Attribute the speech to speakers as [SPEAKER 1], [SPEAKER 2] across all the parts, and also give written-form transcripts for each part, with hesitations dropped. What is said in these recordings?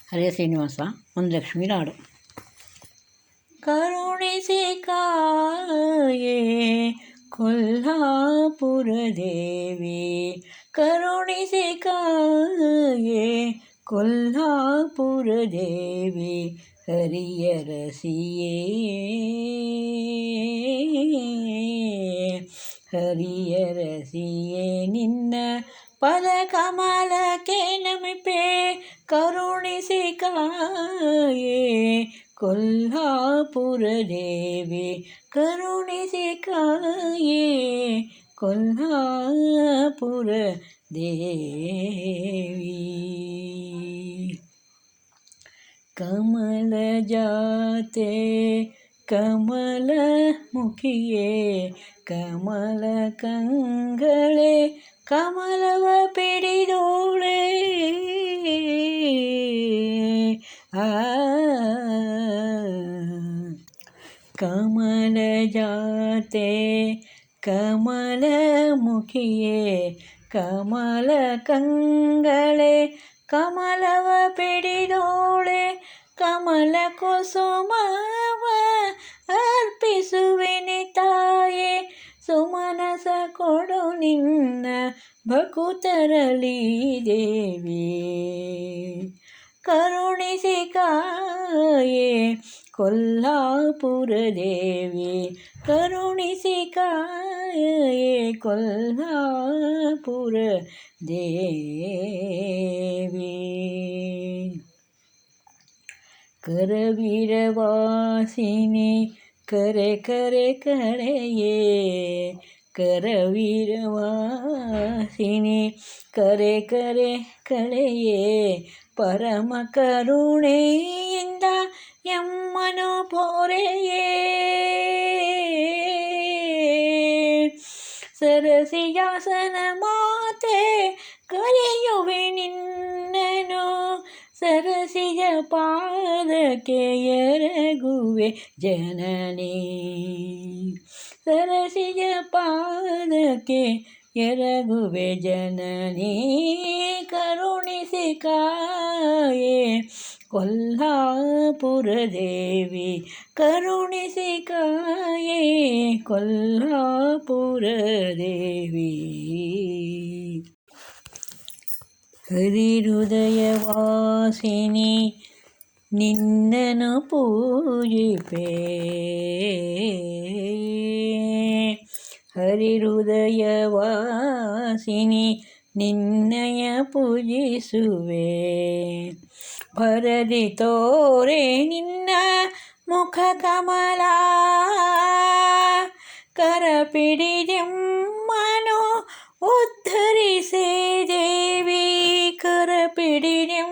[SPEAKER 1] ಹರೇ ಶ್ರೀನಿವಾಸ. ಒಂದು ಲಕ್ಷ್ಮೀ ನಾಡು. ಕರುಣಿಸಿ ಕಾಯೇ ಕೊಲ್ಹಾಪುರ ದೇವಿ, ಕರುಣಿಸಿ ಕಾಯೇ ಕೊಲ್ಹಾಪುರ ದೇವಿ, ಹರಿಯರ ಸಿಯೇ ಹರಿಯರ ಸಿಯೇ ನಿನ್ನ ಪದ ಕಮಲಕ್ಕೆ ನಮಿಪೆ, ಕರುಣಿಸಿ ಕಾಯೇ ಕೊಲ್ಹಾಪುರ ದೇವಿ, ಕರುಣಿಸಿ ಕಾಯೇ ಕೊಲ್ಹಾಪುರ ದೇವಿ. ಕಮಲ ಜಾತೆ ಕಮಲ ಮುಖಿಯೇ, ಕಮಲ ಕಂಗಳೇ ಕಮಲವ ಪಿಡಿದೋಳೆ, ಕಮಲ ಜಾತೆ ಕಮಲ ಮುಖಿಯೇ, ಕಮಲ ಕಂಗಳೇ ಕಮಲವ ಪಿಡಿದೋಳೆ, ಕಮಲ ಕುಸುಮವ ಅರ್ಪಿಸುವೆನೆ ತಾಯೇ, ಸುಮನಸ ಕೊಡು ನಿನ್ನ ಭಕುತರಲಿ ದೇವಿ, ಕರುಣಿಸಿ ಕಾಯೇ ಕೊಲ್ಹಾಪುರ ದೇವಿ, ಕರುಣಿಸಿ ಕಾಯೇ ಕೊಲ್ಹಾಪುರ ದೇವಿ. ಕರವೀರವಾಸಿನಿ ಕರೆ ಕರೆ ಕರೆಯೇ, ಕರವೀರವಾಸಿನಿ ಕರೆ ಕರೆ ಕಳೆಯೇ, ಪರಮ ಕರುಣೆಯಿಂದ ಎಮ್ಮನು ಪೊರೆಯೇ, ಸರಸಿಜಾಸನ ಮಾತೆ ಕರೆಯುವೆ ನಿನ್ನನು, ಸರಸಿಜ ಪಾದಕ್ಕೆ ಎರಗುವೆ ಜನನಿ, ಸರಸಿಜ ಪಾದಕ್ಕೆ ಎರಗುವೆ ಜನನಿ, ಕರುಣಿಸಿ ಕಾಯೇ ಕೊಲ್ಹಾಪುರ ದೇವಿ, ಕರುಣಿಸಿ ಕಾಯೇ ಕೊಲ್ಹಾಪುರ ದೇವಿ. ಹರಿಹೃದಯವಾಸಿನಿ ನಿನ್ನನು ಪೂಜಿಪೆ, ಹರಿಹೃದಯವಾಸಿನಿ ನಿನ್ನಯ ಪೂಜಿಸುವೆ, ಭರದಿ ತೋರೆ ನಿನ್ನ ಮುಖ ಕಮಲ, ಕರಪಿಡಿದೆಮ್ಮನು ಉದ್ಧರಿಸೆ ದೇವಿ, ಕರಪಿಡಿದೆಮ್ಮನು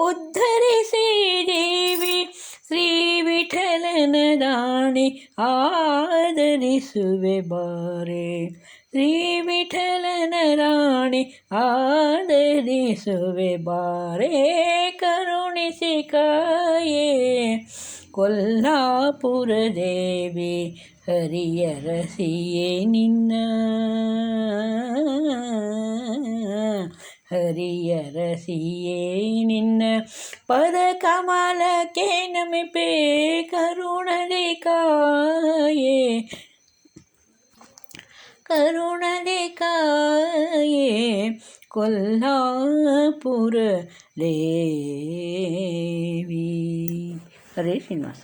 [SPEAKER 1] ಉದ್ಧರಿಸೆ ದೇವಿ, ಶ್ರೀ ವಿಠಲನ ದಾಣಿ ಆದರಿಸುವೆ ಬಾರೆ, ಶ್ರೀ ವಿಠಲನ ರಾಣಿ ಆದರಿಸುವೆ ಬಾರೆ, ಕರುಣಿಸಿ ಕಾಯೇ ಕೊಲ್ಹಾಪುರ ದೇವಿ, ಹರಿಯರ ಸಿಯೇ ನಿನ್ನ ಹರಿಯರ ಸಿಯೇ ನಿನ್ನ ಪದ ಕಮಲಕ್ಕೆ ನಮಿಪೆ, ಕರುಣದೆ ಕಾಯೇ ಕರುಣದೆ ಕಾಯೇ ಕೊಲ್ಹಾಪುರ ದೇವಿ. ಹರೇ ಶ್ರೀನಿವಾಸ.